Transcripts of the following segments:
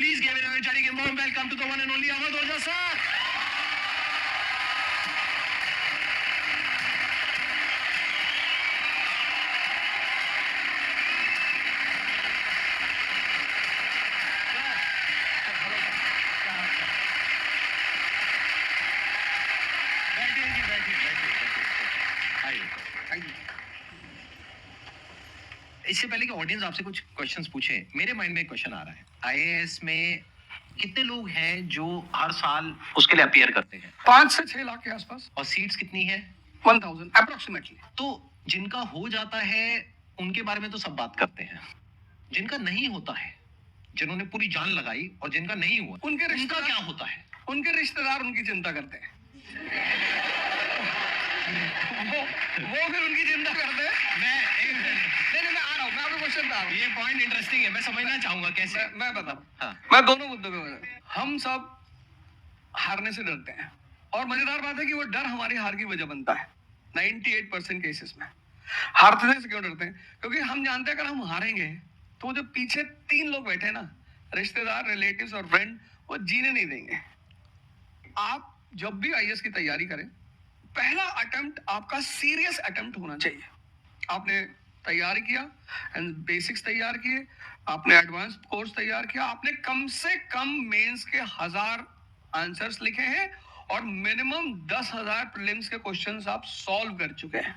Please give an energetic and warm welcome to the one and only Ahmed Oza sir. इससे पहले कि audience आपसे कुछ questions पूछे, मेरे माइंड में एक क्वेश्चन आ रहा है। आईएएस में कितने लोग हैं जो हर साल उसके लिए अपीयर करते हैं? 5 से 6 लाख के आसपास। और सीट्स कितनी है? 1000 अप्रोक्सीमेटली। तो जिनका हो जाता है उनके बारे में तो सब बात करते हैं, जिनका नहीं होता है, जिन्होंने पूरी जान लगाई और जिनका नहीं हुआ, उनका क्या होता है? उनके रिश्तेदार उनकी चिंता करते हैं। वो फिर उनकी चिंता करते हैं। मैं आ रहा हूँ, मैं आपको क्वेश्चन बता रहा हूँ। ये पॉइंट इंटरेस्टिंग है, मैं समझना चाहूंगा कैसे। मैं बताऊँ। हाँ। मैं दोनों मुद्दों पे हम सब हारने से डरते हैं, और मजेदार बात है कि वो डर हमारी हार की वजह बनता है। 98% केसेस में हारने से क्यों डरते हैं? क्योंकि हम जानते हैं अगर हम हारेंगे तो जो पीछे 3 लोग बैठे हैं ना, रिश्तेदार, रिलेटिव्स और फ्रेंड, वो जीने नहीं देंगे। आप जब भी आईएएस की तैयारी करें, पहला अटेम्प्ट आपका सीरियस अटेम्प्ट होना चाहिए। आपने तैयारी किया एंड बेसिक्स तैयार किए, आपने एडवांस कोर्स तैयार किया, आपने कम से कम मेंस के 1000 आंसर्स लिखे हैं और मिनिमम 10,000 प्रीलिम्स के क्वेश्चंस आप सॉल्व कर चुके हैं।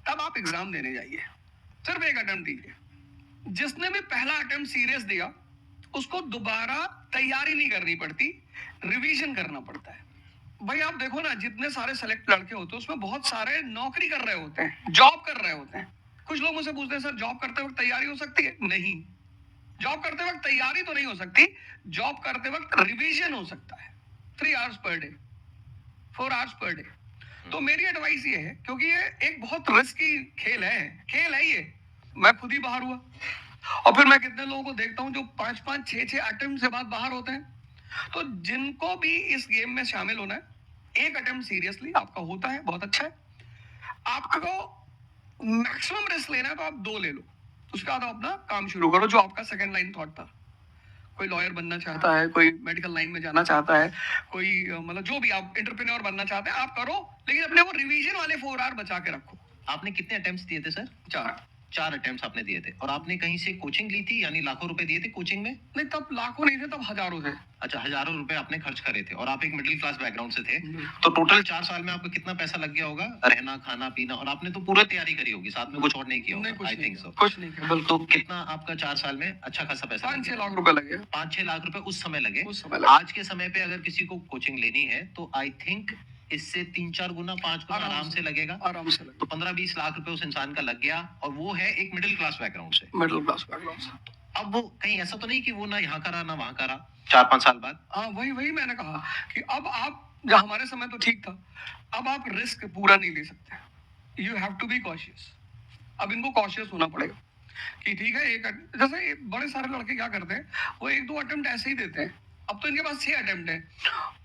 तब आप एग्जाम देने जाइए। सिर्फ एक अटेम्प्ट दीजिए। जिसने भी पहला अटेम्प्ट सीरियस दिया उसको दोबारा तैयारी नहीं करनी पड़ती, रिवीजन करना पड़ता है। भाई आप देखो ना, जितने सारे सेलेक्ट लड़के होते हैं उसमें बहुत सारे नौकरी कर रहे होते हैं, जॉब कर रहे होते हैं। कुछ लोग मुझसे पूछते हैं सर जॉब करते वक्त तैयारी हो सकती है? नहीं, जॉब करते वक्त तैयारी तो नहीं हो सकती, जॉब करते वक्त रिवीजन हो सकता है। 3 hours per day, 4 hours per day. तो मेरी एडवाइस ये है, क्योंकि ये एक बहुत रिस्की खेल है ये। मैं खुद ही बाहर हुआ और फिर मैं कितने लोगों को देखता हूं जो 5-5, 6-6 अटेम्प्ट से बाद बाहर होते हैं। तो जिनको भी इस गेम में शामिल होना है, एक अटेम्प्ट सीरियसली आपका होता है, बहुत अच्छा है। आपको मैक्सिमम रिस्क लेना है तो आप 2 ले लो, उसके बाद अपना काम शुरू करो जो आपका सेकंड लाइन थॉट था। कोई लॉयर बनना चाहता है, कोई मेडिकल लाइन में जाना चाहता है, कोई मतलब जो भी आप एंटरप्रेन्योर बनना चाहते हैं आप करो, लेकिन अपने वो रिवीजन वाले 4 आवर बचा के रखो। आपने कितने अटेम्प्ट्स दिए थे सर? 4 अटेम्प्ट्स आपने दिए थे। और आपने कहीं से कोचिंग ली थी, यानी लाखों रुपए दिए थे कोचिंग में? नहीं, तब लाखों नहीं थे, तब हजारों थे। अच्छा, हजारों रुपए आपने खर्च करे थे और आप एक मिडिल क्लास बैकग्राउंड से थे। तो टोटल 4 साल में आपको कितना पैसा लग गया होगा? रहना, खाना, पीना, और आपने तो पूरी तैयारी करी होगी, साथ में कुछ और नहीं किया होगा? I think so. कुछ नहीं किया, बिल्कुल। तो कितना आपका 4 साल में अच्छा खासा पैसा? 5-6 लाख रुपए लगे। 5-6 लाख रुपए उस समय लगे। आज के समय पे अगर किसी को कोचिंग लेनी है तो आई थिंक इससे 3-4 गुना, 5 गुना आराम से लगेगा। तो 15-20 लाख रुपए उस इंसान का लग गया, और वो है एक मिडिल क्लास बैकग्राउंड से। अब वो कहीं ऐसा तो नहीं कि वो ना यहाँ करा ना वहां करा 4-5 साल बाद? हाँ, वही मैंने कहा कि अब आप, जब हमारे समय तो ठीक था, अब आप रिस्क पूरा नहीं ले सकते। You have to be cautious. अब इनको कॉशियस होना पड़ेगा कि ठीक है, जैसे बड़े सारे लड़के क्या करते हैं, वो 1-2 अटेम्प्ट ऐसे ही देते हैं। अब तो इनके पास 6 अटेम्प्ट है,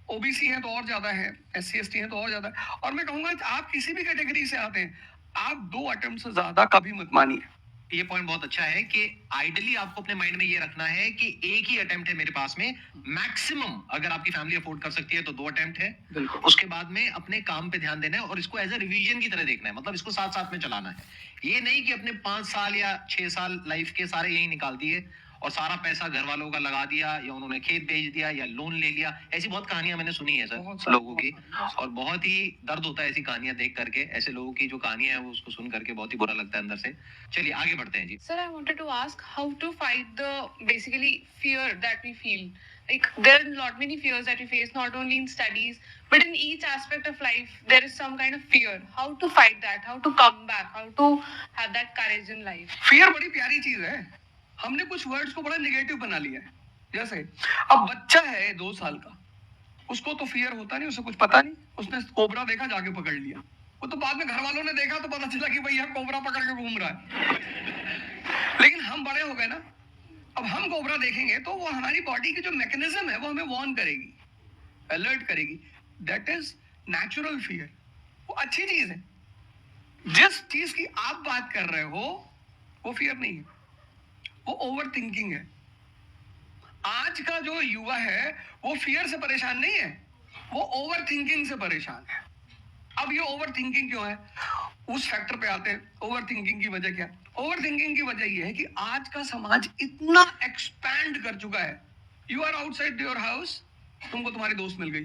ओबीसी है तो और ज्यादा है, SC ST है तो और ज्यादा है। और मैं कहूंगा आप किसी भी कैटेगरी से आते हैं, आप 2 अटेम्प्ट से ज्यादा कभी मत मानिए। ये पॉइंट बहुत अच्छा है कि आइडियली आपको अपने माइंड में ये रखना है कि एक ही अटेम्प्ट है मेरे पास में, मैक्सिमम अगर आपकी फैमिली अफोर्ड कर सकती है तो 2 अटेम्प्ट है। उसके बाद में अपने काम पे ध्यान देना है और इसको एज ए रिवीजन की तरह देखना है, मतलब इसको साथ साथ में चलाना है। ये नहीं कि अपने 5 साल या 6 साल लाइफ के सारे यही निकाल दिए और सारा पैसा घर वालों का लगा दिया, या उन्होंने खेत बेच दिया या लोन ले लिया। ऐसी बहुत कहानियां मैंने सुनी है सर लोगों की, और बहुत ही दर्द होता है ऐसी कहानियां देख करके। ऐसे लोगों की जो कहानियां है वो उसको सुन करके बहुत ही बुरा लगता है अंदर से। चलिए आगे बढ़ते हैं जी। Sir, I wanted to ask how to fight the basically fear that we feel. Like there are lot many fears that we face, not only in studies but in each aspect of life. There is some kind of fear. How to fight that? How to come back? How to have that courage in life? Fear बड़ी प्यारी चीज है। हमने कुछ words को बड़ा negative बना लिया है। जैसे अब बच्चा है 2 साल का, उसको तो फियर होता नहीं, उसे कुछ पता नहीं, उसने कोबरा देखा, जाके पकड़ लिया। वो तो बाद में घर वालों ने देखा तो पता चला कि भैया कोबरा पकड़ के घूम रहा है। लेकिन हम बड़े हो गए ना, अब हम कोबरा देखेंगे तो वो हमारी बॉडी की जो मैकेनिज्म है वो हमें वार्न करेगी, अलर्ट करेगी। That is natural fear. वो अच्छी चीज है। जिस चीज की आप बात कर रहे हो वो फियर नहीं है, वो ओवर थिंकिंग है। आज का जो युवा है वो फियर से परेशान नहीं है, वो ओवर थिंकिंग से परेशान है। अब ये ओवर थिंकिंग क्यों है, उस फैक्टर पे आते हैं। ओवर थिंकिंग की वजह क्या? ओवर थिंकिंग की वजह ये है कि आज का समाज इतना एक्सपैंड कर चुका है। You are outside your house, तुमको तुम्हारी दोस्त मिल गई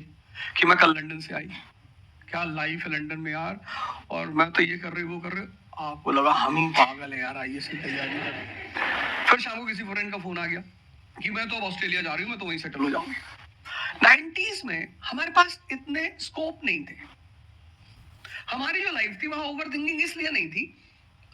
कि मैं कल लंदन से आई, क्या लाइफ है लंदन में यार, और मैं तो ये कर रही वो कर रही। आपको लगा हम पागल है यार, आइए से तैयारी कर। फिर शाम को किसी फ्रेंड का फोन आ गया कि मैं तो अब ऑस्ट्रेलिया जा रही हूँ, मैं तो वहीं सेटल हो जाऊंगी। 90s में हमारे पास इतने स्कोप नहीं थे। हमारी जो लाइफ थी वहां ओवर थिंकिंग इसलिए नहीं थी,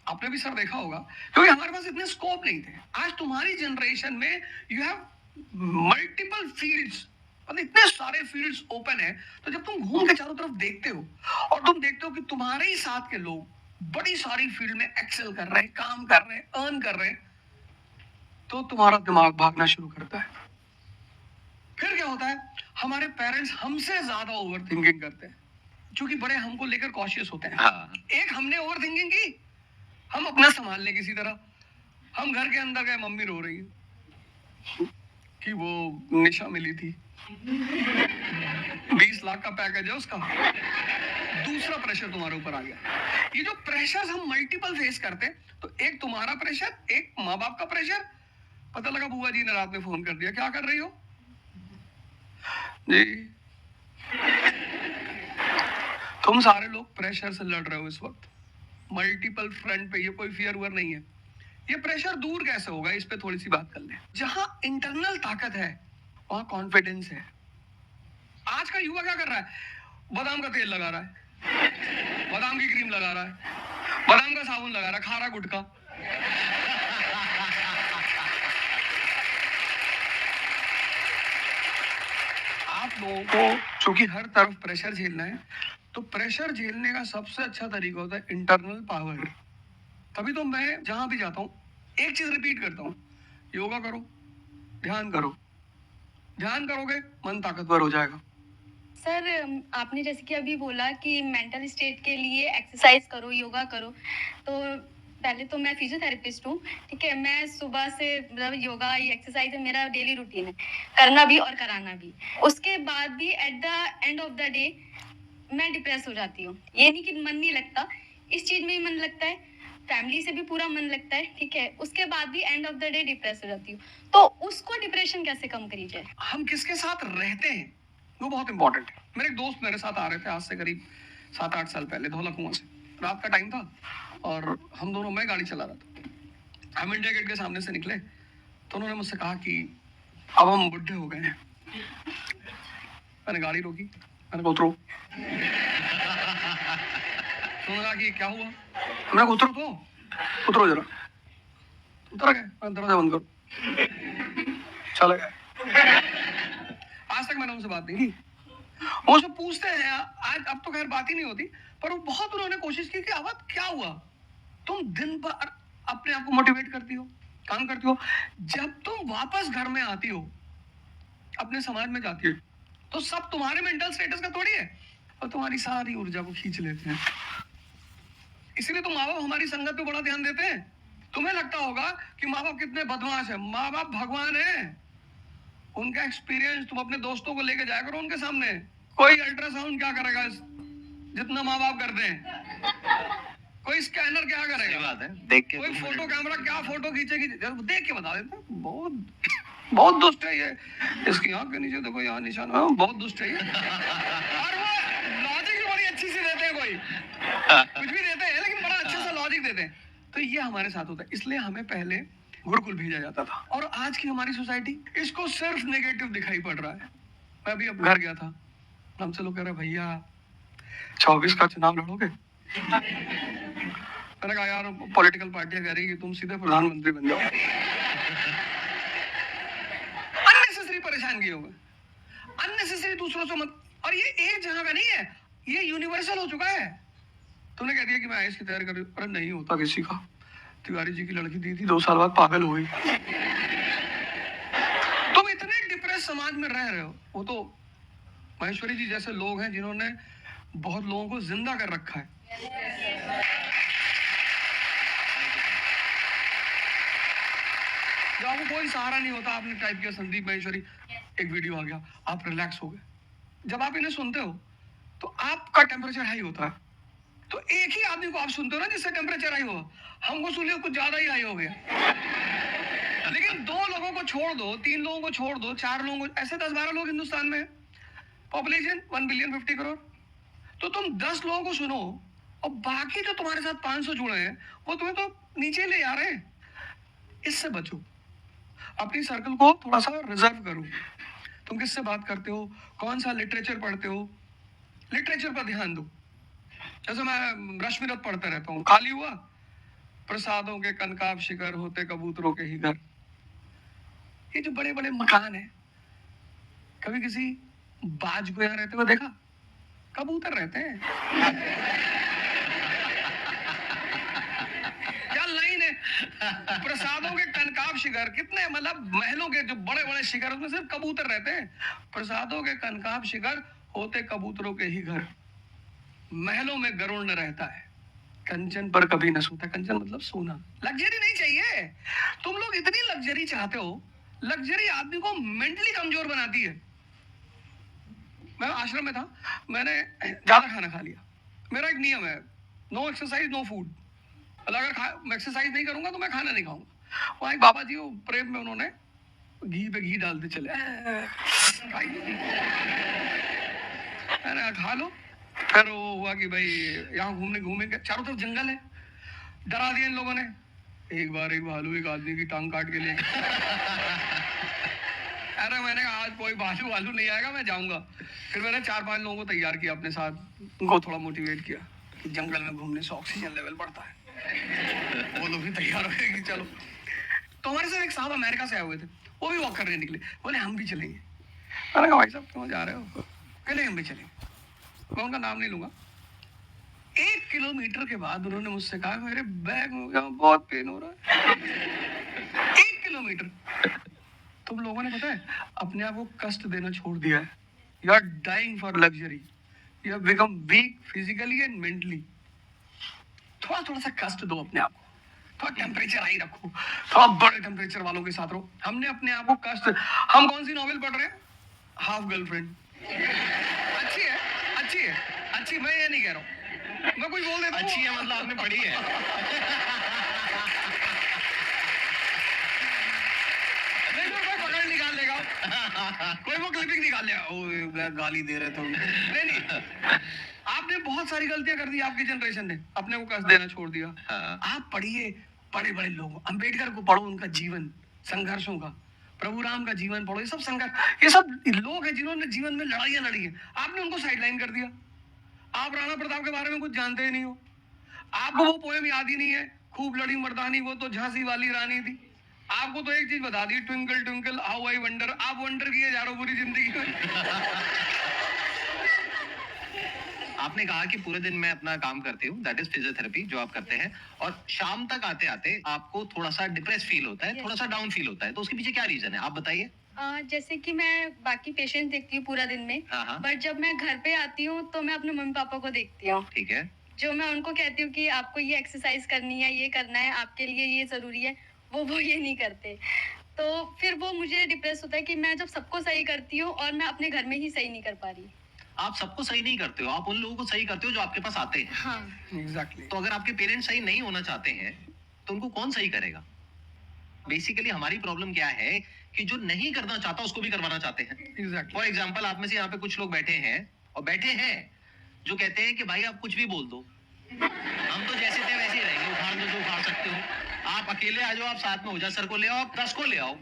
आपने भी सर देखा होगा, क्योंकि हमारे पास इतने स्कोप नहीं थे। आज तुम्हारी जनरेशन में यू हैव मल्टीपल फील्ड्स, मतलब इतने सारे फील्ड्स ओपन है। तो जब तुम घूम के चारों तरफ देखते हो और तुम देखते हो कि तुम्हारे ही साथ के लोग बड़ी सारी फील्ड में एक्सेल कर रहे हैं, काम कर रहे हैं, अर्न कर रहे हैं, तो तुम्हारा दिमाग भागना शुरू करता है। फिर क्या होता है, हमारे पेरेंट्स हमसे ज्यादा ओवर थिंकिंग करते हैं, क्योंकि बड़े हमको लेकर कॉशियस होते हैं। हाँ। एक हमने ओवर थिंकिंग की, हम अपना संभाल ले किसी तरह। हम घर के अंदर गए, मम्मी रो रही है कि वो निशा मिली थी, 20 लाख का पैकेज है उसका। दूसरा प्रेशर तुम्हारे ऊपर आ गया। ये जो प्रेशर हम मल्टीपल फेस करते हैं, तो एक तुम्हारा प्रेशर, एक माँ बाप का प्रेशर। पता लगा बुआ जी ने रात में फोन कर दिया, क्या कर रही हो जी? तुम सारे लोग प्रेशर से लड़ रहे हो इस वक्त, मल्टीपल फ्रंट पे। ये कोई फियर हुआ नहीं है। ये प्रेशर दूर कैसे होगा, इस पे थोड़ी सी बात कर ले। जहां इंटरनल ताकत है वहां कॉन्फिडेंस है। आज का युवा क्या कर रहा है, बादाम का तेल लगा रहा है, बादाम की क्रीम लगा रहा है, बादाम का साबुन लगा रहा है, खा रहा गुटखा। आप लोगों को चूंकि हर तरफ प्रेशर झेलना है, तो प्रेशर झेलने का सबसे अच्छा तरीका होता है इंटरनल पावर। तभी तो मैं जहां भी जाता हूं एक चीज रिपीट करता हूं, योगा करो, ध्यान करो। ध्यान करोगे मन ताकतवर हो जाएगा। सर, आपने जैसे कि अभी बोला कि मेंटल स्टेट के लिए एक्सरसाइज करो, योगा करो। तो पहले तो मैं फिजियोथेरेपिस्ट हूँ, ठीक है। मैं सुबह से मतलब योगा या एक्सरसाइज मेरा डेली रूटीन है, करना भी और कराना भी। उसके बाद भी at the end of the day मैं डिप्रेस हो जाती हूँ। ये नहीं कि मन नहीं लगता, इस चीज में ही मन लगता है, फैमिली से भी पूरा मन लगता है, ठीक है। उसके बाद भी end of the day depress हो जाती हूँ। तो उसको डिप्रेशन कैसे कम करी जाए? हम किसके साथ रहते हैं वो बहुत इंपॉर्टेंट है। मेरे एक दोस्त मेरे साथ आ रहे थे आज से करीब 7-8 साल पहले, धौला कुआं से। रात का टाइम था और हम दोनों, मैं गाड़ी चला रहा था, हम इंडिया गेट के सामने से निकले तो उन्होंने मुझसे कहा कि अब हम बुढ़े हो गए हैं। मैंने गाड़ी रोकी, मैंने कहा उतरो। उन्होंने कहा कि क्या हुआ? मैंने कहा उतरो, तो उतरो जरा। उतर गए, मैं दरवाजा बंद करो, चले गए। आज तक मैंने उनसे बात नहीं की। वो मुझसे पूछते हैं आज, अब तो खैर बात ही नहीं होती, पर वो बहुत उन्होंने कोशिश की कि अब क्या हुआ? तुम दिन भर अपने आप को मोटिवेट करती हो, काम करती हो, जब तुम वापस घर में आती हो, अपने समाज में जाती हो, तो सब तुम्हारे मेंटल स्टेटस का थोड़ी है, और तुम्हारी सारी ऊर्जा को खींच लेते हैं। इसलिए तो माँ बाप हमारी संगत पे बड़ा ध्यान देते हैं। तुम्हें लगता होगा कि माँ बाप कितने बदमाश है, माँ बाप भगवान है। उनका एक्सपीरियंस तुम अपने दोस्तों को लेके जाया करो उनके सामने। कोई अल्ट्रासाउंड क्या करेगा जितना माँ बाप करते हैं, कोई स्कैनर क्या करेगा, बात है, देख के कोई फोटो कैमरा क्या फोटो खींचेगी, देख के बता देते हैं। बहुत दुष्ट है ये, इसकी आंख के नीचे देखो यहाँ निशान, बहुत दुष्ट है ये। और वो लॉजिक बड़ी अच्छी सी देते हैं, कोई कुछ भी देते हैं लेकिन बड़ा अच्छा सा लॉजिक देते हैं। तो ये हमारे साथ होता है, इसलिए हमें पहले गुरुकुल भेजा जाता था। और आज की हमारी सोसाइटी इसको सिर्फ नेगेटिव दिखाई पड़ रहा है। मैं अभी अब घर गया था, हमसे लोग कह रहे भैया 24 का चुनाव लड़ोगे? मैंने कहा यार पॉलिटिकल पार्टियां कह रही है कि तुम सीधे प्रधानमंत्री बन जाओ। अननेसेसरी परेशान किए होगे, अननेसेसरी दूसरों से मत। और ये एक जगह का नहीं है, ये यूनिवर्सल हो चुका है। तुमने कह दिया कि मैं आईएएस की तैयारी कर रही हूँ, अरे नहीं होता किसी का। तिवारी जी की लड़की दी थी, 2 साल बाद पागल हो गई। तुम इतने डिप्रेस समाज में रह रहे हो। वो तो महेश्वरी जी जैसे लोग हैं जिन्होंने बहुत लोगों को जिंदा कर रखा है। जब आपको कोई सहारा नहीं होता, आपने टाइप किया संदीप महेश्वरी, एक वीडियो आ गया, आप रिलैक्स हो गए। जब आप इन्हें सुनते हो तो आपका टेम्परेचर हाई होता है। तो एक ही आदमी को आप सुनते हो ना जिससे टेम्परेचर हाई हो, हमको सुनिए कुछ ज्यादा ही हाई हो गया। लेकिन 2 लोगों को छोड़ दो, 3 लोगों को छोड़ दो, 4 लोगों को, ऐसे 10-12 लोग हिंदुस्तान में, पॉपुलेशन 1 बिलियन 50 करोड़, तो तुम 10 लोगों को सुनो और बाकी जो तुम्हारे साथ 500 जुड़े हैं वो तुम्हें तो नीचे ले जा रहे हैं। इससे बचो, अपनी सर्कल को थोड़ा सा रिजर्व करो। तुम किससे बात करते हो, कौन सा लिटरेचर पढ़ते हो, लिटरेचर पर ध्यान दो। जैसे मैं रश्मिरथ पढ़ता रहता हूँ, खाली हुआ, प्रसादों के कनकाब शिखर होते कबूतरों के ही घर। ये जो बड़े बड़े मकान है, कभी किसी बाज को यहाँ रहते हुए देखा? कबूतर रहते हैं। क्या लाइन है, प्रसादों के कनकाब शिखर, कितने मतलब महलों के जो बड़े बड़े शिखर, उसमें सिर्फ कबूतर रहते हैं। प्रसादों के कनकाब शिखर होते कबूतरों के ही घर, महलों में गरुड़ न रहता है, कंचन पर कभी न सोता। कंचन मतलब सोना। लग्जरी नहीं चाहिए। तुम लोग इतनी लग्जरी चाहते हो, लग्जरी आदमी को मेंटली कमजोर बनाती है। मैं आश्रम में था, मैंने ज्यादा खाना खा लिया। मेरा एक नियम है, नो एक्सरसाइज नो फूड। अगर मैं एक्सरसाइज नहीं करूंगा तो मैं खाना नहीं खाऊंगा। वहाँ एक बाबा जी, वो प्रेम में उन्होंने घी पे घी डालते चले, मैंने खा लो। फिर वो हुआ कि भाई यहाँ घूमेंगे, चारों तरफ जंगल है, डरा दिया इन लोगों ने। एक बार एक भालू एक आदमी की टांग काट के ले गया। अरे मैंने कहा आज कोई भालू नहीं आएगा, मैं जाऊंगा। फिर मैंने 4-5 लोगों को तैयार किया अपने साथ, उनको थोड़ा मोटिवेट किया कि जंगल में घूमने से ऑक्सीजन लेवल बढ़ता है। वो लोग भी तैयार हो गए कि चलो। तो हमारे साथ एक साहब अमेरिका से आए हुए थे, वो भी वॉक करने निकले, बोले हम भी चलेंगे। मैंने कहा भाई साहब क्यों जा रहे हो? कहले हम भी चलेंगे। मैं उनका नाम नहीं लूंगा। 1 किलोमीटर के बाद उन्होंने मुझसे कहा मेरे बैग में बहुत पेन हो रहा है। 1 किलोमीटर। तुम लोगों ने पता है अपने आप को कष्ट देना छोड़ दिया है। You are dying for luxury, you have become weak physically and mentally. थोड़ा थोड़ा सा कष्ट दो अपने आप को, थोड़ा टेम्परेचर हाई रखो, थोड़ा बड़े टेम्परेचर वालों के साथ रहो। हमने अपने आप को कष्ट, हम कौन सी नॉवेल पढ़ रहे हैं? Half girlfriend. अच्छी है, अच्छी है, अच्छी, मैं ये नहीं कह रहा हूँ, मैं कुछ बोल देता हूँ। अच्छी है मतलब आपने पढ़ी है। नहीं तो कोई पकड़ निकाल लेगा, कोई वो क्लिपिंग निकाल लेगा, ओ गाली दे रहे थे। नहीं, आपने बहुत सारी गलतियां कर दी, आपकी जनरेशन ने अपने को कष्ट देना छोड़ दिया। आप पढ़िए बड़े बड़े लोग, अंबेडकर को पढ़ो, उनका जीवन संघर्षों का, प्रभु राम का जीवन पढ़ो, ये सब संघर्ष, ये सब लोग हैं जिन्होंने जीवन में लड़ाइयां लड़ी है। आपने उनको साइडलाइन कर दिया। आप राणा प्रताप के बारे में कुछ जानते ही नहीं हो, आपको वो पोएम याद ही नहीं है, खूब लड़ी मर्दानी वो तो झांसी वाली रानी थी। आपको तो एक चीज बता दी, twinkle twinkle how I wonder. आप वंडर किए जा रहे हो पूरी जिंदगी में। आपने कहा कि पूरे दिन मैं अपना काम करती हूँ, दैट इज फिजियोथेरेपी जो आप करते हैं, और शाम तक आते आते आपको थोड़ा सा डिप्रेस फील होता है, Yes. थोड़ा सा डाउन फील होता है, तो उसके पीछे क्या रीजन है आप बताइए। जैसे कि मैं बाकी पेशेंट देखती हूँ पूरा दिन में, हाँ हाँ बट जब मैं घर पे आती हूँ तो मैं अपने मम्मी पापा को देखती हूँ, ठीक है। जो मैं उनको कहती हूँ कि आपको ये एक्सरसाइज करनी है, ये करना है, आपके लिए ये जरूरी है, वो ये नहीं करते। तो फिर वो मुझे डिप्रेस होता है कि मैं जब सबको सही करती हूँ और मैं अपने घर में ही सही नहीं कर पा रही। आप सबको सही नहीं करते हो, आप उन लोगों को सही करते हो जो आपके पास आते हैं। हाँ, एग्जैक्टली। तो अगर आपके पेरेंट्स सही नहीं होना चाहते हैं तो उनको कौन सही करेगा? बेसिकली हमारी प्रॉब्लम क्या है कि जो नहीं करना चाहता उसको भी करवाना चाहते हैं। एग्जैक्टली। फॉर एग्जाम्पल आप में से यहाँ पे कुछ लोग बैठे हैं और बैठे हैं जो कहते हैं कि भाई आप कुछ भी बोल दो, हम तो जैसे थे वैसे ही रहेंगे, उखाड़ दो जो उखाड़ सकते हो, आप अकेले आ जाओ, आप साथ में हो जाओ, सर को ले आओ, आप 10 को ले आओ,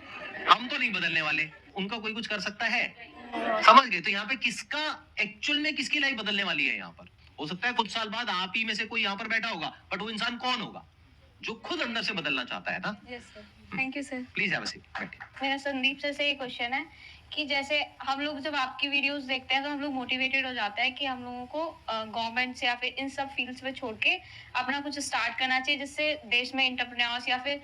हम तो नहीं बदलने वाले। उनका कोई कुछ कर सकता है? समझ गए? तो यहाँ पे किसका एक्चुअल में किसकी लाइफ बदलने वाली है? यहाँ पर हो सकता है कुछ साल बाद आप ही में से कोई यहाँ पर बैठा होगा, बट वो इंसान कौन होगा? जो खुद अंदर से बदलना चाहता है ना। Yes sir, thank you sir. Please have a seat, बैठिए। मेरा संदीप सर से ये क्वेश्चन है कि जैसे हम लोग जब आपकी वीडियोस देखते हैं तो हम लोग मोटिवेटेड हो जाते हैं कि हम लोगों को गवर्नमेंट से या फिर इन सब फील्ड्स में छोड़ के अपना कुछ स्टार्ट करना चाहिए जिससे देश में एंटरप्रेन्योर्स या फिर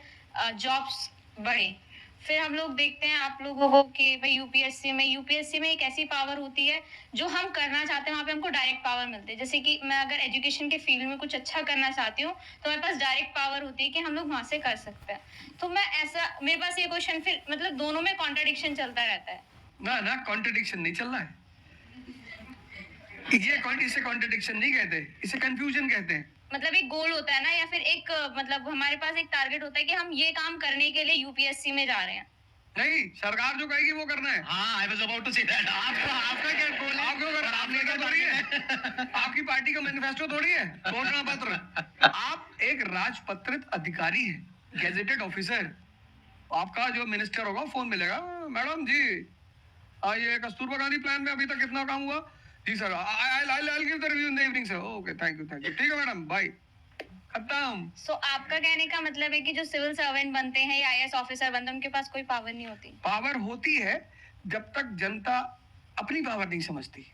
जॉब्स बढ़े। फिर हम लोग देखते हैं आप लोगों को कि भाई यूपीएससी में एक ऐसी पावर होती है जो हम करना चाहते हैं, वहाँ पे हमको डायरेक्ट पावर मिलती है। जैसे कि मैं अगर एजुकेशन के फील्ड में कुछ अच्छा करना चाहती हूँ तो मेरे पास डायरेक्ट पावर होती है कि हम लोग वहाँ से कर सकते हैं। तो मैं ऐसा, मेरे पास ये क्वेश्चन, फिर मतलब दोनों में कॉन्ट्रडिक्शन चलता रहता है। ना कॉन्ट्रडिक्शन नहीं चल रहा है, इसे कॉन्ट्रडिक्शन नहीं कहते, इसे कंफ्यूजन कहते हैं। मतलब एक गोल होता है ना, या फिर एक मतलब हमारे पास एक टारगेट होता है कि हम ये काम करने के लिए यूपीएससी में जा रहे हैं। नहीं, सरकार जो कहेगी वो करना है। हाँ, I was about to say that. आपका क्या गोल है? आप क्यों कर, आपने क्या थोड़ी है, आपकी पार्टी का मैनिफेस्टो थोड़ी है, घोषणा पत्र। आप एक राजपत्रित अधिकारी हैं, गेजेटेड ऑफिसर। आपका जो मिनिस्टर होगा फोन मिलेगा, मैडम जी ये कस्तूरबा गांधी प्लान में अभी तक कितना काम हुआ? जी sir, I give the review in the evening sir. Okay, thank you, ठीक है मैडम, बाय, खत्म। सो आपका कहने का मतलब है कि जो सिविल सर्वेंट बनते हैं या आईएएस ऑफिसर बनते हैं उनके पास कोई पावर नहीं होती? पावर होती है जब तक जनता अपनी पावर नहीं समझती।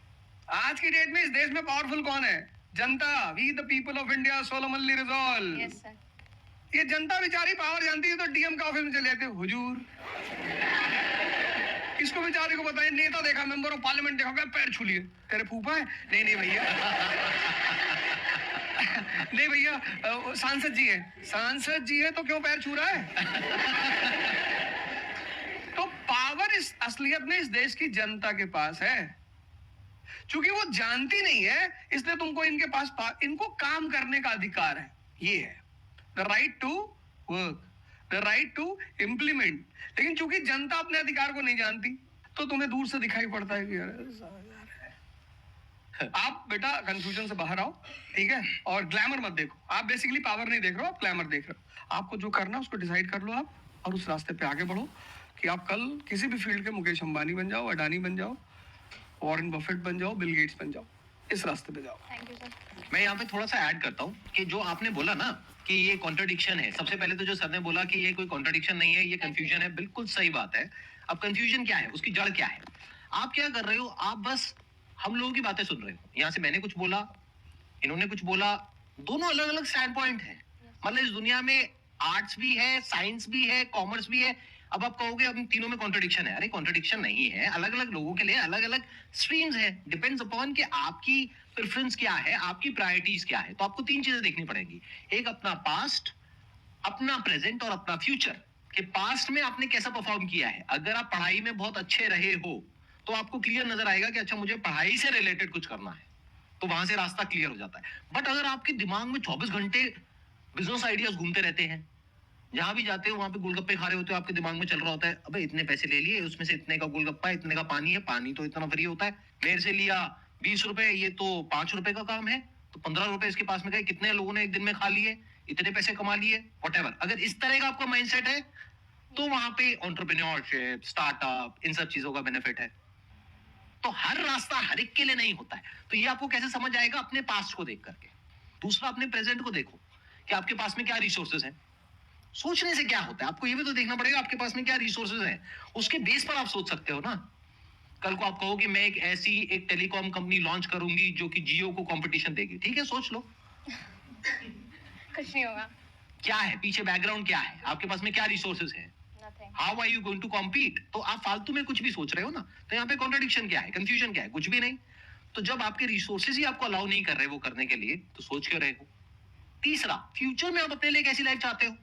आज की डेट में इस देश में पावरफुल कौन है? जनता। We the people of India solemnly resolve. Yes sir. ये जनता बेचारी पावर जानती है तो डीएम का ऑफिस में चले जाते, हुजूर इसको बेचारे को बताएं, नेता देखा, मेंबर ऑफ पार्लियामेंट देखा, पैर छू लिए, तेरे फूफा है? नहीं भैया नहीं भैया, सांसद जी है तो क्यों पैर छू रहा है? तो पावर इस असलियत में इस देश की जनता के पास है। चूंकि वो जानती नहीं है, इसलिए तुमको इनके पास इनको काम करने का अधिकार है। ये है the right to work, the right to implement. लेकिन चूंकि जनता अपने अधिकार को नहीं जानती तो तुम्हें दूर से दिखाई पड़ता है कि आप बेटा कंफ्यूजन से बाहर आओ, ठीक है? और ग्लैमर मत देखो। आप बेसिकली पावर नहीं देख रहे हो, आप ग्लैमर देख रहे हो। आपको जो करना है उसको डिसाइड कर लो आप, और उस रास्ते पे आगे बढ़ो कि आप कल किसी भी फील्ड के मुकेश अंबानी बन जाओ, अडानी बन जाओ, वॉरेन बफेट बन जाओ, बिल गेट्स बन जाओ। इस रास्ते पे जाओ। Thank you sir. मैं यहाँ पे थोड़ा सा ऐड करता हूँ कि जो आपने बोला ना कि ये कॉन्ट्रडिक्शन है, सबसे पहले तो जो सर ने बोला कि ये कोई कॉन्ट्रडिक्शन नहीं है, ये कंफ्यूजन है, बिल्कुल सही बात है। अब कंफ्यूजन क्या है, उसकी जड़ क्या है? आप क्या कर रहे हो, आप बस हम लोगों की बातें सुन रहे हो। यहाँ से मैंने कुछ बोला, इन्होंने कुछ बोला, दोनों अलग अलग स्टैंड पॉइंट है। मतलब इस दुनिया में आर्ट्स भी है, साइंस भी है, कॉमर्स भी है। अब आप कहोगे अब इन तीनों में कॉन्ट्रडिक्शन है। अरे कॉन्ट्रडिक्शन नहीं है, अलग अलग लोगों के लिए अलग अलग स्ट्रीम्स है। डिपेंड्स अपॉन कि आपकी प्रेफरेंस क्या है, आपकी प्रायोरिटीज क्या है। तो आपको तीन चीजें देखनी पड़ेगी, एक अपना पास्ट, अपना प्रेजेंट और अपना फ्यूचर। कि पास्ट में आपने कैसा परफॉर्म किया है। अगर आप पढ़ाई में बहुत अच्छे रहे हो तो आपको क्लियर नजर आएगा कि अच्छा मुझे पढ़ाई से रिलेटेड कुछ करना है, तो वहां से रास्ता क्लियर हो जाता है। बट अगर आपके दिमाग में 24 घंटे बिजनेस आइडियाज घूमते रहते हैं, जहां भी जाते हो वहां पे गोलगप्पे खा रहे होते हो, आपके दिमाग में चल रहा होता है अबे इतने पैसे ले लिए, उसमें से इतने का गोलगप्पा, इतने का पानी है, पानी तो इतना फ्री होता है, मेरे से लिया 20 रुपए, ये तो 5 रुपए का काम है, तो 15 रुपए इसके पास में गए, कितने लोगों ने एक दिन में खा लिए, इतने पैसे कमा लिए, व्हाटएवर। अगर इस तरह का आपका माइंडसेट है तो वहां पे एंटरप्रेन्योरशिप, स्टार्टअप, इन सब चीजों का बेनिफिट है। तो हर रास्ता हर एक के लिए नहीं होता है। तो ये आपको कैसे समझ आएगा? अपने पास्ट को देख करके। दूसरा, अपने प्रेजेंट को देखो कि आपके पास में क्या रिसोर्सेज हैं। सोचने से क्या होता है, आपको ये भी तो देखना पड़ेगा आपके पास में क्या रिसोर्सेज हैं। उसके बेस पर आप सोच सकते हो ना। कल को आप कहो कि मैं एक ऐसी एक टेलीकॉम कंपनी लॉन्च करूंगी जो कि जियो को कंपटीशन देगी, ठीक है, सोच लो। कुछ नहीं होगा। क्या है पीछे, बैकग्राउंड क्या है, आपके पास में क्या रिसोर्सेज है, Nothing. How are you going to compete. तो आप फालतू में कुछ भी सोच रहे हो ना। तो यहाँ पे कॉन्ट्रडिक्शन क्या है, कंफ्यूजन क्या है? कुछ भी नहीं। तो जब आपके रिसोर्सेज ही आपको अलाउ नहीं कर रहे वो करने के लिए, तो सोच क्यों रहे हो? तीसरा, फ्यूचर में आप अपने लिए कैसी लाइफ चाहते हो?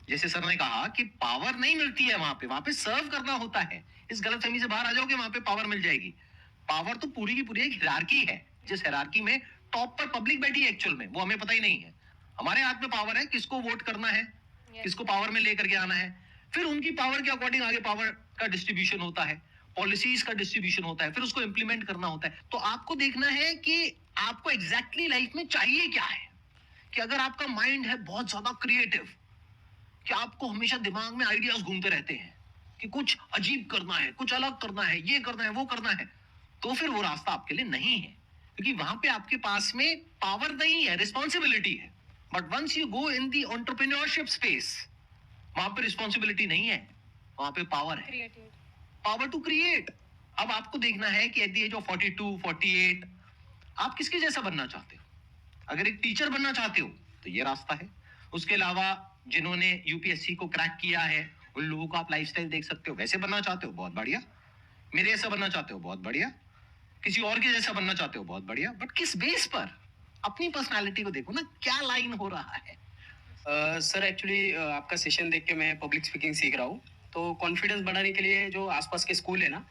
जैसे सर ने कहा कि पावर नहीं मिलती है वहां पे सर्व करना होता है। इस गलतफहमी से बाहर आ जाओगे, वहां पे पावर मिल जाएगी। पावर तो पूरी की पूरी एक हिरार्की है, जिस हिरार्की में टॉप पर पब्लिक बैठी है एक्चुअल में, वो हमें पता ही नहीं है। हमारे हाथ में पावर है, किसको वोट करना है, किसको पावर में लेकर के आना है। फिर उनकी पावर के अकॉर्डिंग आगे पावर का डिस्ट्रीब्यूशन होता है, पॉलिसीज का डिस्ट्रीब्यूशन होता है, फिर उसको इंप्लीमेंट करना होता है। तो आपको देखना है कि आपको एग्जैक्टली लाइफ में चाहिए क्या है। कि अगर आपका माइंड है बहुत ज्यादा क्रिएटिव, कि आपको हमेशा दिमाग में आइडियाज घूमते रहते हैं कि कुछ अजीब करना है, कुछ अलग करना है, ये करना है, वो करना है, तो फिर वो रास्ता आपके लिए नहीं है। क्योंकि वहां पे आपके पास में पावर नहीं है, रिस्पॉन्सिबिलिटी है। But once you go in the entrepreneurship space, वहां पे रिस्पॉन्सिबिलिटी नहीं है, वहां पे पावर है, Creative. Power to create. अब आपको देखना है कि एट द एज ऑफ 42, 48 आप किसके जैसा बनना चाहते हो। अगर एक टीचर बनना चाहते हो तो ये रास्ता है। उसके अलावा जिन्होंने यूपीएससी को क्रैक किया है उन लोगों को आप लाइफस्टाइल देख सकते हो, वैसे बनना चाहते हो बहुत बढ़िया, मेरे जैसा बनना चाहते हो बहुत बढ़िया, किसी और के जैसा बनना चाहते हो बहुत बढ़िया, बट किस बेस पर? अपनी पर्सनालिटी को देखो ना, क्या लाइन हो रहा है। सर एक्चुअली आपका सेशन देख के मैं पब्लिक स्पीकिंग सीख रहा हूँ, तो कॉन्फिडेंस बढ़ाने के लिए जो आसपास के स्कूल है ना,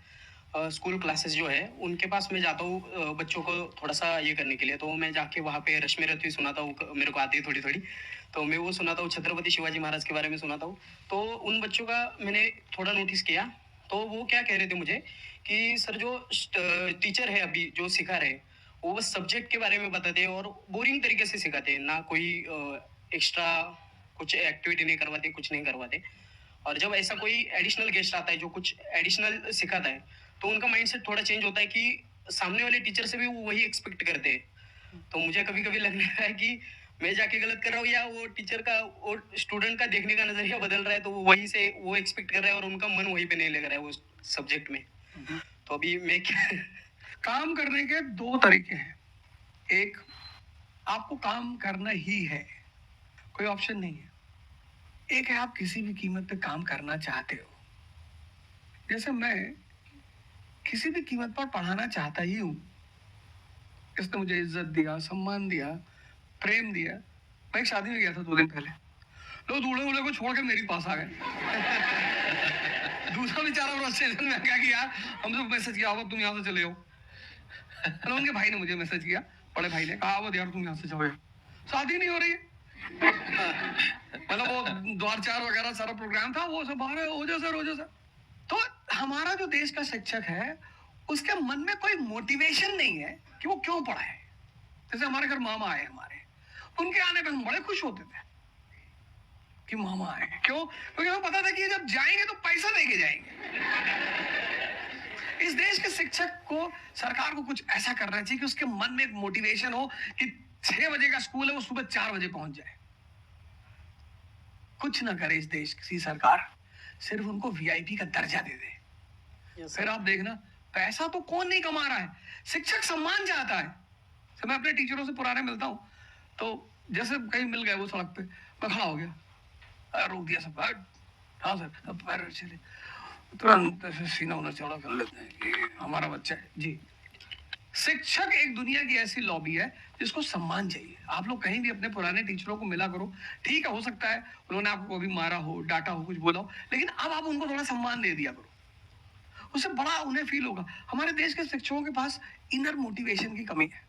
स्कूल क्लासेस जो है उनके पास मैं जाता हूँ बच्चों को थोड़ा सा ये करने के लिए। तो मैं जाके वहाँ पे रश्मि रथी सुनाता हूँ, मेरे को आती है थोड़ी थोड़ी, तो मैं वो सुनाता हूँ, छत्रपति शिवाजी महाराज के बारे में सुनाता हूँ। तो उन बच्चों का मैंने थोड़ा नोटिस किया, तो वो क्या कह रहे थे मुझे कि सर जो टीचर है अभी जो सिखा रहे हैं, वो बस सब्जेक्ट के बारे में बताते हैं और बोरिंग तरीके से सिखाते हैं, ना कोई एक्स्ट्रा कुछ एक्टिविटी नहीं करवाते, कुछ नहीं करवाते। और जब ऐसा कोई एडिशनल गेस्ट आता है जो कुछ एडिशनल सिखाता है, तो उनका माइंडसेट थोड़ा चेंज होता है कि सामने वाले टीचर से भी वो वही एक्सपेक्ट करते हैं। तो मुझे कभी कभी लगने लगा है कि मैं जाके गलत कर रहा हूँ, या वो टीचर का और स्टूडेंट का देखने का नजरिया बदल रहा है, तो वो वही से वो एक्सपेक्ट कर रहा है और उनका मन वहीं पे नहीं लग रहा है वो सब्जेक्ट में। तो अभी मैं क्या काम करने के दो तरीके हैं। एक, आपको काम करना ही है, कोई ऑप्शन नहीं है। एक है आप किसी भी कीमत पे काम करना चाहते हो। जैसे मैं किसी भी कीमत पर पढ़ाना चाहता ही हूँ। इसने मुझे इज्जत दिया, सम्मान दिया, प्रेम दिया। मैं एक शादी में गया था 2 दिन पहले, लोग दूल्हे दूल्हे को छोड़ के मेरे पास आ गए। दूसरा बेचारा वो स्टेशन में क्या किया, हमसे मैसेज किया होगा तुम यहाँ से चले जाओ। तो उनके भाई ने मुझे मैसेज किया, बड़े भाई ने कहा वो यार तुम यहाँ से जाओ, शादी नहीं हो रही है। मतलब वो द्वार 4 वगैरह सारा प्रोग्राम था, वो सब बाहर हो जाओ सर, हो जाओ सर। तो हमारा जो देश का शिक्षक है उसके मन में कोई मोटिवेशन नहीं है कि वो क्यों पढ़ाए। जैसे हमारे घर मामा आए हमारे, उनके आने पे हम बड़े खुश होते थे कि मामा आए। क्यों? क्योंकि हमें पता था कि जब जाएंगे तो पैसा लेके जाएंगे। इस देश के शिक्षक को, सरकार को कुछ ऐसा करना चाहिए कि उसके मन में एक मोटिवेशन हो कि 6 बजे का स्कूल है, वो सुबह 4 बजे पहुंच जाए। कुछ ना करे इस देश की सरकार, सिर्फ उनको वीआईपी का दर्जा दे दे। फिर आप देखना, पैसा तो कौन नहीं कमा रहा है, शिक्षक सम्मान चाहता है। तो मैं अपने टीचरों से पुराने मिलता हूँ, तो जैसे कहीं मिल गए वो सड़क पे, मैं खड़ा हो गया, रोक दिया सब, हाँ सर, अब पैर चले, तुरंत ऐसे सीना उन्हें चौड़ा कर लेते हैं कि हमारा बच्चा है जी। शिक्षक एक दुनिया की ऐसी लॉबी है जिसको सम्मान चाहिए। आप लोग कहीं भी अपने पुराने टीचरों को मिला करो, ठीक है, हो सकता है उन्होंने आपको कभी मारा हो, डांटा हो, कुछ बोला हो, लेकिन अब आप उनको थोड़ा सम्मान दे दिया करो, उससे बड़ा उन्हें फील होगा। हमारे देश के शिक्षकों के पास इनर मोटिवेशन की कमी है।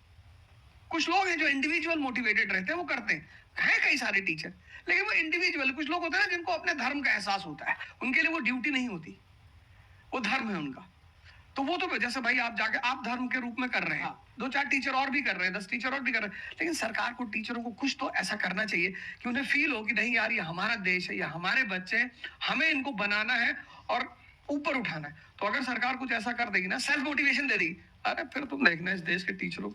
कुछ लोग हैं जो इंडिविजुअल मोटिवेटेड रहते हैं, वो करते हैं कई सारे टीचर, लेकिन वो इंडिविजुअल, कुछ लोग होते हैं ना जिनको अपने धर्म का एहसास होता है, उनके लिए वो ड्यूटी नहीं होती, वो धर्म है उनका। तो वो तो जैसे भाई आप जाके आप धर्म के रूप में कर रहे हैं, 2-4 टीचर और भी कर रहे हैं, 10 टीचर और भी कर रहे हैं, लेकिन सरकार को टीचरों को कुछ तो ऐसा करना चाहिए कि उन्हें फील हो कि नहीं यार ये हमारा देश है, ये हमारे बच्चे हैं, हमें इनको बनाना है और ऊपर उठाना है। तो अगर सरकार कुछ ऐसा कर देगी ना, सेल्फ मोटिवेशन दे देगी, अरे फिर तुम देखना इस देश के टीचरों।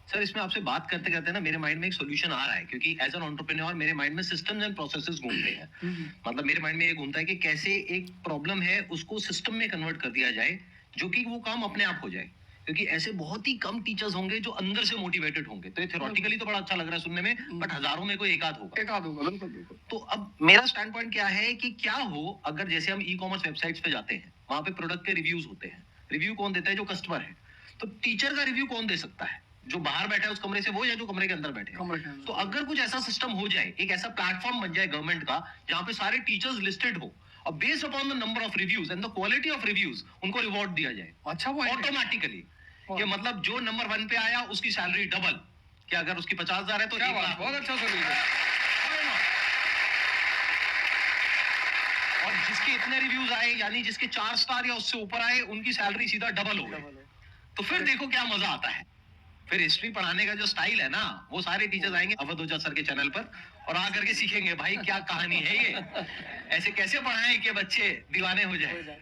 सर इसमें आपसे बात करते करते ना मेरे माइंड में एक सॉल्यूशन आ रहा है, क्योंकि एज एन एंटरप्रेन्योर मेरे माइंड में सिस्टम्स एंड प्रोसेसेस घूमते हैं। मतलब मेरे माइंड में ये घूमता है कि कैसे एक प्रॉब्लम है उसको सिस्टम में कन्वर्ट कर दिया जाए, जो कि वो काम अपने आप हो जाए। क्योंकि ऐसे बहुत ही कम टीचर्स होंगे जो अंदर से मोटिवेटेड होंगे। तो ये थ्योरेटिकली तो बड़ा अच्छा लग रहा है सुनने में, बट हजारों में कोई एक आध होगा। बिल्कुल बिल्कुल। तो अब मेरा स्टैंड पॉइंट क्या है कि क्या हो अगर जैसे हम ई कॉमर्स वेबसाइट्स पे जाते हैं, वहां पे प्रोडक्ट के रिव्यूज होते हैं। रिव्यू कौन देता है? जो कस्टमर है। तो टीचर का रिव्यू कौन दे सकता है? जो बाहर बैठा है उस कमरे से वो, या जो कमरे के अंदर बैठे हैं। तो अगर कुछ ऐसा सिस्टम हो जाए, एक ऐसा प्लेटफॉर्म बन जाए गवर्नमेंट का जहां पे सारे टीचर्स लिस्टेड हो और based upon the number of reviews and the quality of reviews उनको रिवॉर्ड दिया जाए। अच्छा, वो ऑटोमेटिकली कि मतलब जो नंबर 1 पे आया उसकी सैलरी डबल, कि अगर उसकी 50,000 है तो 1 लाख। बहुत अच्छा सोल्यूशन। और जिसके इतने रिव्यूज आए, यानी जिसके 4 स्टार या उससे ऊपर आए, उनकी सैलरी सीधा डबल हो गई। तो फिर देखो क्या मजा आता है। फिर हिस्ट्री पढ़ाने का जो स्टाइल है ना, वो सारे टीचर्स आएंगे अवध ओझा सर के चैनल पर और आ करके सीखेंगे भाई क्या कहानी है ये, ऐसे कैसे पढ़ाएं कि बच्चे दीवाने हो जाए।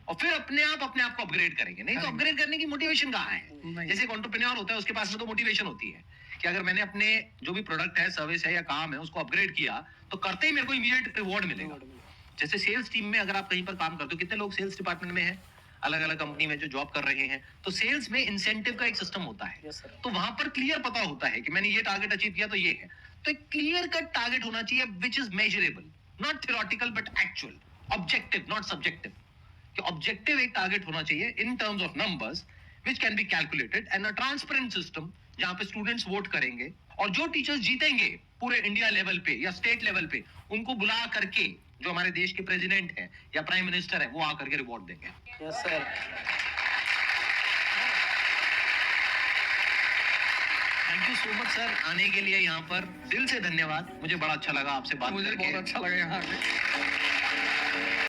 और फिर अपने आप को अपग्रेड करेंगे। नहीं तो अपग्रेड करने की मोटिवेशन कहाँ है? जैसे एक एंटरप्रेन्योर होता है, उसके पास में तो मोटिवेशन होती है कि अगर मैंने अपने जो भी प्रोडक्ट है, सर्विस है या काम है, उसको अपग्रेड किया तो करते ही मेरे को इमीडिएट रिवॉर्ड मिलेगा। जैसे सेल्स टीम में अगर आप कहीं पर काम करते हो, कितने लोग सेल्स डिपार्टमेंट में है, अलग अलग कंपनी में जो जॉब कर रहे हैं, तो सेल्स में इंसेंटिव का एक सिस्टम होता है। तो वहां पर क्लियर पता होता है कि मैंने ये टारगेट अचीव किया तो ये है। तो एक क्लियर कट टारगेट होना चाहिए which is measurable, not theoretical but actual. Objective not subjective, कि ऑब्जेक्टिव एक टारगेट होना चाहिए in terms of numbers which can be calculated, and a transparent system जहां पे स्टूडेंट्स वोट करेंगे और जो टीचर्स जीतेंगे पूरे इंडिया लेवल पे या स्टेट लेवल पे उनको बुला करके जो हमारे देश के प्रेसिडेंट हैं या प्राइम मिनिस्टर है वो आकर के रिवॉर्ड देंगे। Yes sir. Thank you so much sir आने के लिए यहाँ पर, दिल से धन्यवाद। मुझे बड़ा अच्छा लगा आपसे बात मुझे करके। बहुत अच्छा लगा यहाँ पे।